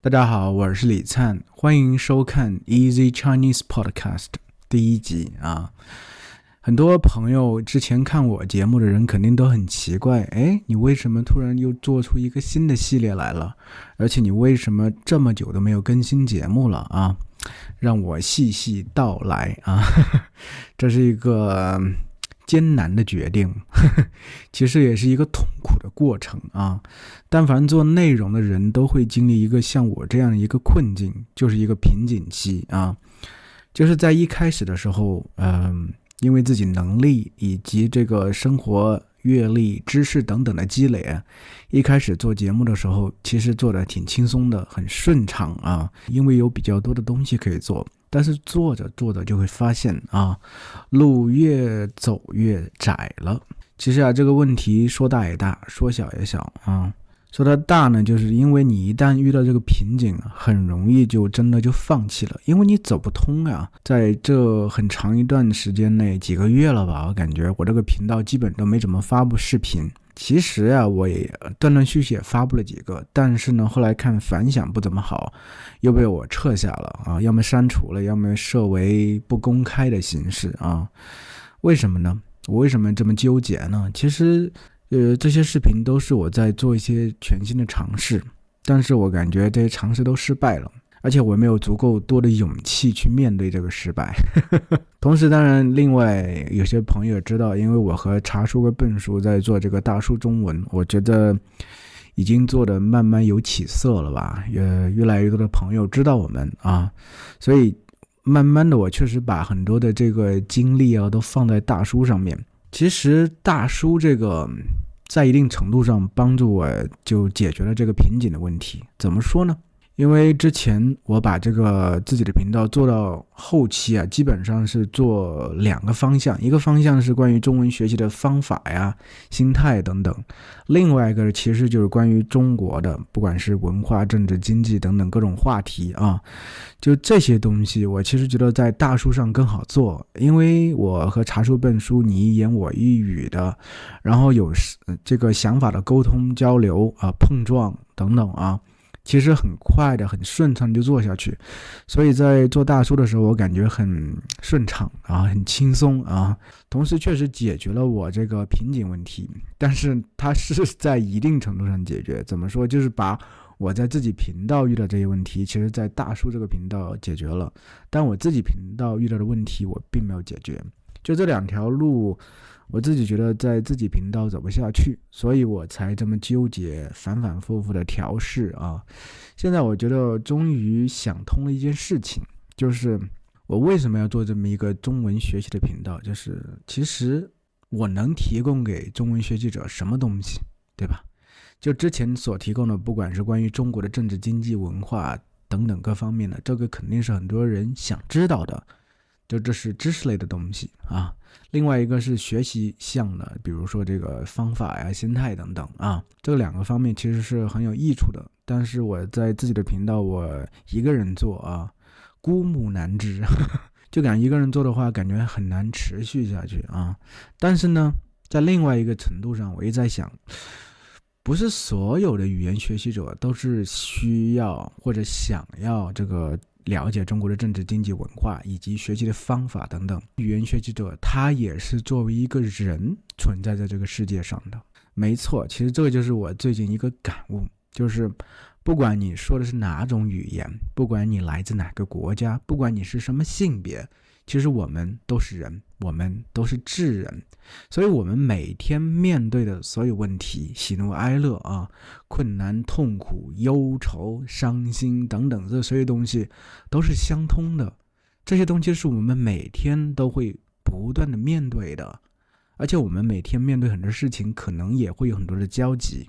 大家好，我是李灿，欢迎收看 Easy Chinese Podcast 第一集啊。很多朋友之前看我节目的人肯定都很奇怪，你为什么突然又做出一个新的系列来了？而且你为什么这么久都没有更新节目了啊？让我细细道来啊。这是一个艰难的决定，其实也是一个痛苦的过程啊。但凡做内容的人都会经历一个像我这样的一个困境，就是一个瓶颈期啊。就是在一开始的时候，因为自己能力以及这个生活阅历、知识等等的积累，一开始做节目的时候，其实做的挺轻松的，很顺畅啊，因为有比较多的东西可以做。但是做着做着就会发现啊，路越走越窄了。其实这个问题说大也大，说小也小啊。说它大呢，就是因为你一旦遇到这个瓶颈，很容易就真的就放弃了，因为你走不通啊。在这很长一段时间内，几个月了吧，我感觉我这个频道基本都没怎么发布视频。其实我也断断续续也发布了几个，但是呢，后来看反响不怎么好，又被我撤下了啊，要么删除了，要么设为不公开的形式啊。为什么呢？我为什么这么纠结呢？其实这些视频都是我在做一些全新的尝试，但是我感觉这些尝试都失败了，而且我没有足够多的勇气去面对这个失败。同时当然另外有些朋友知道，因为我和茶叔跟笨叔在做这个大叔中文，我觉得已经做的慢慢有起色了吧，越来越多的朋友知道我们啊，所以慢慢的我确实把很多的这个精力都放在大叔上面。其实大叔这个在一定程度上帮助我就解决了这个瓶颈的问题。怎么说呢？因为之前我把这个自己的频道做到后期基本上是做两个方向，一个方向是关于中文学习的方法心态等等，另外一个其实就是关于中国的，不管是文化、政治、经济等等各种话题就这些东西我其实觉得在大叔上更好做，因为我和茶叔笨叔你一言我一语的，然后有这个想法的沟通交流碰撞等等其实很快的很顺畅就做下去，所以在做大叔的时候我感觉很顺畅很轻松同时确实解决了我这个瓶颈问题，但是它是在一定程度上解决。怎么说，就是把我在自己频道遇到这些问题其实在大叔这个频道解决了，但我自己频道遇到的问题我并没有解决。就这两条路我自己觉得在自己频道走不下去，所以我才这么纠结，反反复复的调试现在我觉得终于想通了一件事情，就是我为什么要做这么一个中文学习的频道，就是其实我能提供给中文学习者什么东西，对吧？就之前所提供的，不管是关于中国的政治、经济、文化等等各方面的，这个肯定是很多人想知道的，就这是知识类的东西另外一个是学习项的，比如说这个方法心态等等这两个方面其实是很有益处的。但是我在自己的频道我一个人做孤木难支就感觉一个人做的话感觉很难持续下去但是呢，在另外一个程度上我也在想，不是所有的语言学习者都是需要或者想要这个了解中国的政治、经济、文化以及学习的方法等等。语言学习者他也是作为一个人存在在这个世界上的。没错，其实这个就是我最近一个感悟，就是不管你说的是哪种语言，不管你来自哪个国家，不管你是什么性别，其实我们都是人，我们都是智人，所以我们每天面对的所有问题，喜怒哀乐困难、痛苦、忧愁、伤心等等，这所有东西都是相通的。这些东西是我们每天都会不断的面对的，而且我们每天面对很多事情，可能也会有很多的交集。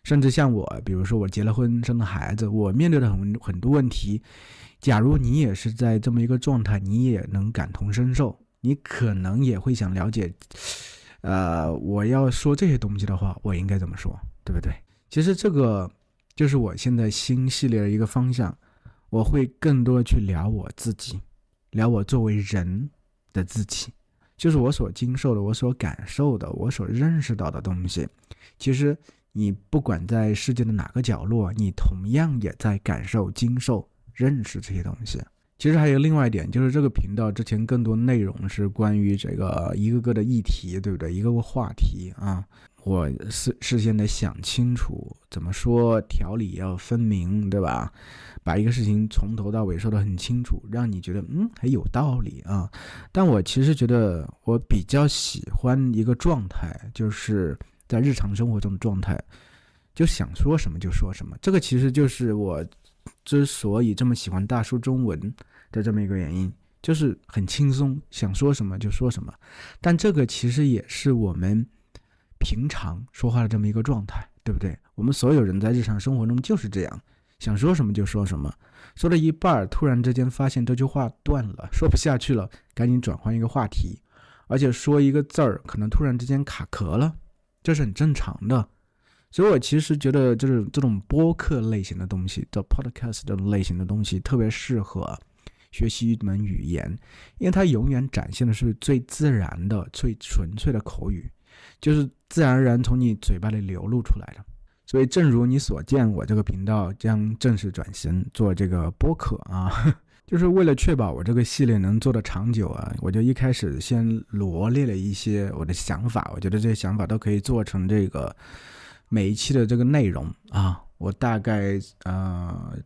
甚至像我，比如说我结了婚生了孩子，我面对的很多问题，假如你也是在这么一个状态，你也能感同身受，你可能也会想了解我要说这些东西的话我应该怎么说，对不对？其实这个就是我现在新系列的一个方向，我会更多的去聊我自己，聊我作为人的自己，就是我所经受的，我所感受的，我所认识到的东西。其实你不管在世界的哪个角落，你同样也在感受、经受、认识这些东西。其实还有另外一点，就是这个频道之前更多内容是关于这个一个个的议题，对不对？一个个话题啊，我事先得想清楚，怎么说，条理要分明，对吧？把一个事情从头到尾说得很清楚，让你觉得还有道理啊。但我其实觉得我比较喜欢一个状态，就是在日常生活中的状态，就想说什么就说什么。这个其实就是我之所以这么喜欢大叔中文的这么一个原因，就是很轻松，想说什么就说什么。但这个其实也是我们平常说话的这么一个状态，对不对？我们所有人在日常生活中就是这样，想说什么就说什么，说了一半突然之间发现这句话断了，说不下去了，赶紧转换一个话题，而且说一个字儿可能突然之间卡壳了，这是很正常的。所以我其实觉得就是这种播客类型的东西，这 podcast 这种类型的东西特别适合学习一门语言，因为它永远展现的是最自然的、最纯粹的口语，就是自然而然从你嘴巴里流露出来的。所以正如你所见，我这个频道将正式转型做这个播客啊，就是为了确保我这个系列能做得长久啊，我就一开始先罗列了一些我的想法，我觉得这些想法都可以做成这个每一期的这个内容啊，我大概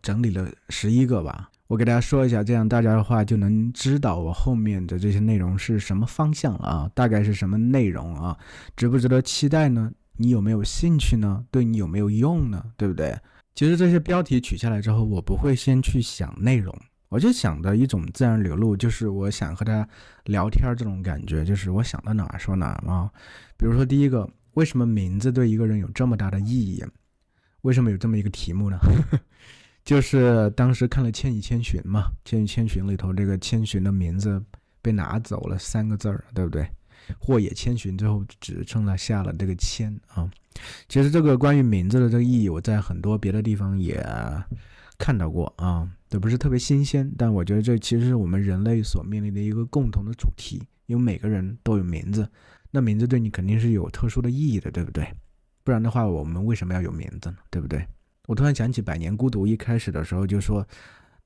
整理了11个吧，我给大家说一下，这样大家的话就能知道我后面的这些内容是什么方向了啊，大概是什么内容啊，值不值得期待呢？你有没有兴趣呢？对你有没有用呢？对不对？其实这些标题取下来之后，我不会先去想内容，我就想的一种自然流露，就是我想和他聊天这种感觉，就是我想到哪儿说哪儿啊。比如说第一个，为什么名字对一个人有这么大的意义？为什么有这么一个题目呢？就是当时看了《千与千寻》嘛，《千与千寻》里头这个千寻的名字被拿走了3个字儿，对不对？或也千寻最后只剩了下了这个千啊。其实这个关于名字的这个意义，我在很多别的地方也看到过啊，这不是特别新鲜，但我觉得这其实是我们人类所面临的一个共同的主题，因为每个人都有名字，那名字对你肯定是有特殊的意义的，对不对？不然的话，我们为什么要有名字呢？对不对？我突然想起《百年孤独》一开始的时候就说，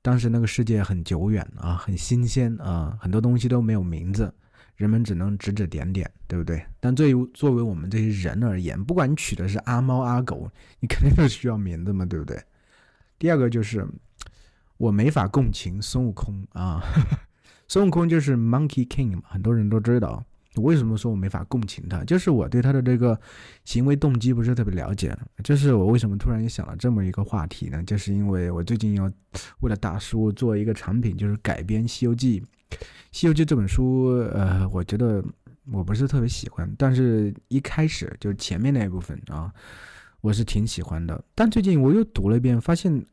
当时那个世界很久远啊，很新鲜啊，很多东西都没有名字，人们只能指指点点，对不对？但作为我们这些人而言，不管你取的是阿猫阿狗，你肯定是需要名字嘛，对不对？第二个就是我没法共情孙悟空啊，孙悟空就是 Monkey King 嘛，很多人都知道。为什么说我没法共情他？就是我对他的这个行为动机不是特别了解。就是我为什么突然也想了这么一个话题呢？就是因为我最近要为了大叔做一个产品，就是改编《西游记》。《西游记》这本书，我觉得我不是特别喜欢，但是一开始就是前面那一部分啊，我是挺喜欢的。但最近我又读了一遍，发现，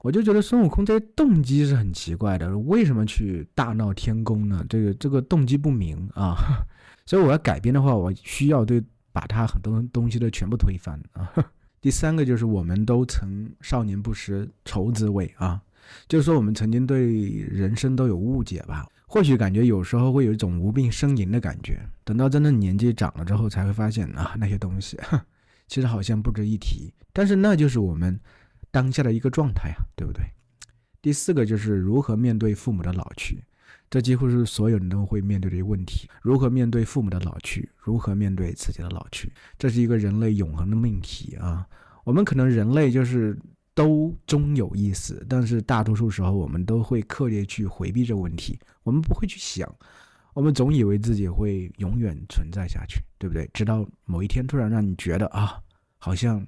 我就觉得孙悟空这些动机是很奇怪的，为什么去大闹天宫呢？这个动机不明啊，所以我要改编的话，我需要把它很多东西都全部推翻啊。第三个就是我们都曾少年不识愁滋味啊，就是说我们曾经对人生都有误解吧，或许感觉有时候会有一种无病呻吟的感觉，等到真正年纪长了之后才会发现啊，那些东西其实好像不值一提，但是那就是我们当下的一个状态啊，对不对？第四个就是如何面对父母的老去，这几乎是所有人都会面对的一个问题。如何面对父母的老去，如何面对自己的老去，这是一个人类永恒的命题啊。我们可能人类就是都终有一死，但是大多数时候我们都会刻意去回避这个问题，我们不会去想，我们总以为自己会永远存在下去，对不对？直到某一天突然让你觉得啊，好像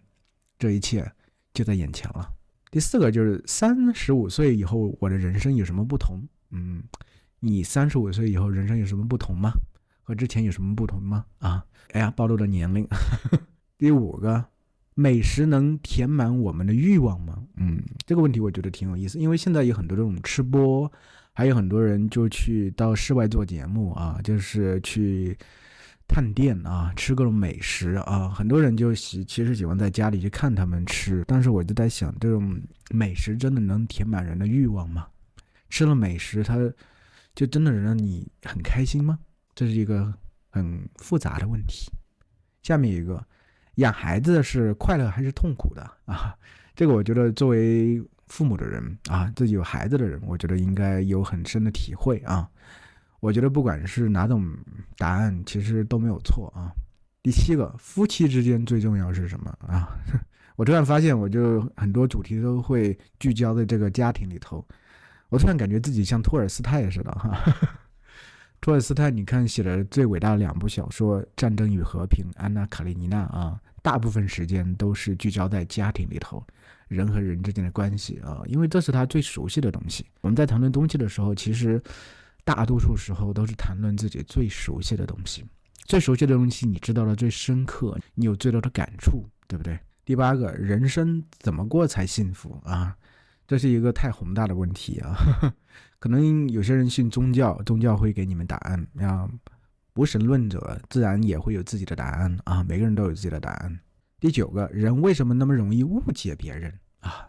这一切就在眼前了。第四个就是35岁以后我的人生有什么不同？你35岁以后人生有什么不同吗？和之前有什么不同吗？暴露的年龄。第五个，美食能填满我们的欲望吗？这个问题我觉得挺有意思，因为现在有很多这种吃播，还有很多人就去到室外做节目啊，就是去探店啊，吃各种美食啊，很多人就其实喜欢在家里去看他们吃，但是我就在想，这种美食真的能填满人的欲望吗？吃了美食，它就真的能让你很开心吗？这是一个很复杂的问题。下面一个，养孩子是快乐还是痛苦的啊？这个我觉得作为父母的人啊，自己有孩子的人，我觉得应该有很深的体会啊。我觉得不管是哪种答案，其实都没有错啊。第7个，夫妻之间最重要是什么啊？我突然发现，我就很多主题都会聚焦在这个家庭里头。我突然感觉自己像托尔斯泰似的哈。托尔斯泰，你看写了最伟大的2部小说《战争与和平》《安娜·卡列尼娜》啊，大部分时间都是聚焦在家庭里头，人和人之间的关系啊，因为这是他最熟悉的东西。我们在谈论东西的时候，其实大多数时候都是谈论自己最熟悉的东西。最熟悉的东西你知道的最深刻，你有最多的感触，对不对？第8个，人生怎么过才幸福啊？这是一个太宏大的问题啊。可能有些人信宗教，宗教会给你们答案，无神论者自然也会有自己的答案啊，每个人都有自己的答案。第9个，人为什么那么容易误解别人啊？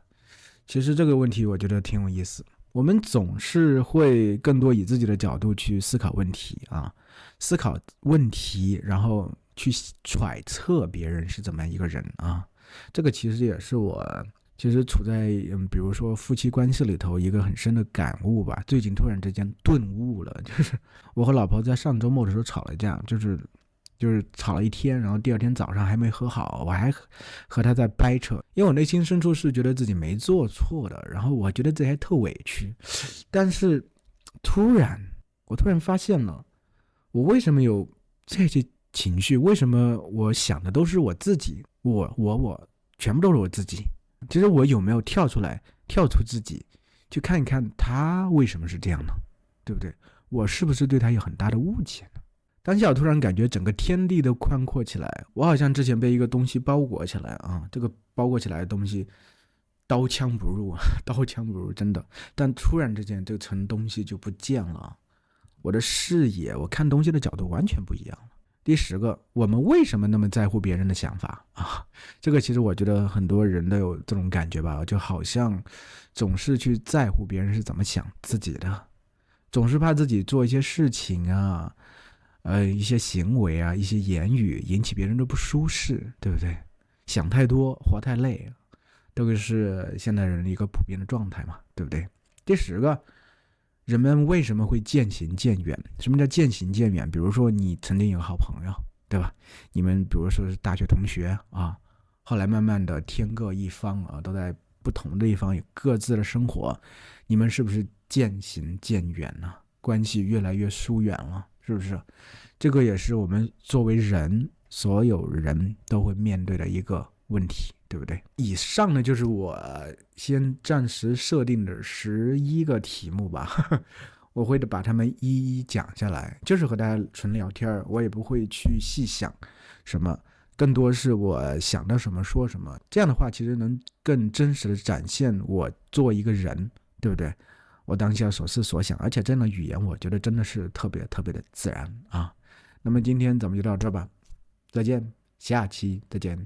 其实这个问题我觉得挺有意思。我们总是会更多以自己的角度去思考问题啊，思考问题，然后去揣测别人是怎么一个人啊。这个其实也是我其实处在比如说夫妻关系里头一个很深的感悟吧。最近突然之间顿悟了，就是我和老婆在上周末的时候吵了架，就是吵了一天，然后第2天早上还没和好，我还和他在掰扯，因为我内心深处是觉得自己没做错的，然后我觉得自己还特委屈，但是我突然发现了，我为什么有这些情绪，为什么我想的都是我自己，我全部都是我自己。其实我有没有跳出自己去看一看他为什么是这样呢？对不对？我是不是对他有很大的误解呢？当下我突然感觉整个天地都宽阔起来，我好像之前被一个东西包裹起来啊，这个包裹起来的东西刀枪不入，真的。但突然之间这层东西就不见了，我的视野，我看东西的角度完全不一样了。第10个，我们为什么那么在乎别人的想法啊？这个其实我觉得很多人都有这种感觉吧，就好像总是去在乎别人是怎么想自己的，总是怕自己做一些事情啊，一些行为啊，一些言语引起别人的不舒适，对不对？想太多，活太累，这个是现代人的一个普遍的状态嘛，对不对？第10个，人们为什么会渐行渐远？什么叫渐行渐远？比如说你曾经有个好朋友，对吧？你们比如说是大学同学啊，后来慢慢的天各一方啊，都在不同的地方有各自的生活，你们是不是渐行渐远呢？关系越来越疏远了，是不是？这个也是我们作为人，所有人都会面对的一个问题，对不对？以上呢就是我先暂时设定的11个题目吧，我会把它们一一讲下来，就是和大家纯聊天，我也不会去细想什么，更多是我想到什么说什么，这样的话其实能更真实的展现我作为一个人，对不对？我当下所思所想，而且这样的语言我觉得真的是特别特别的自然啊。那么今天咱们就到这吧，再见，下期再见。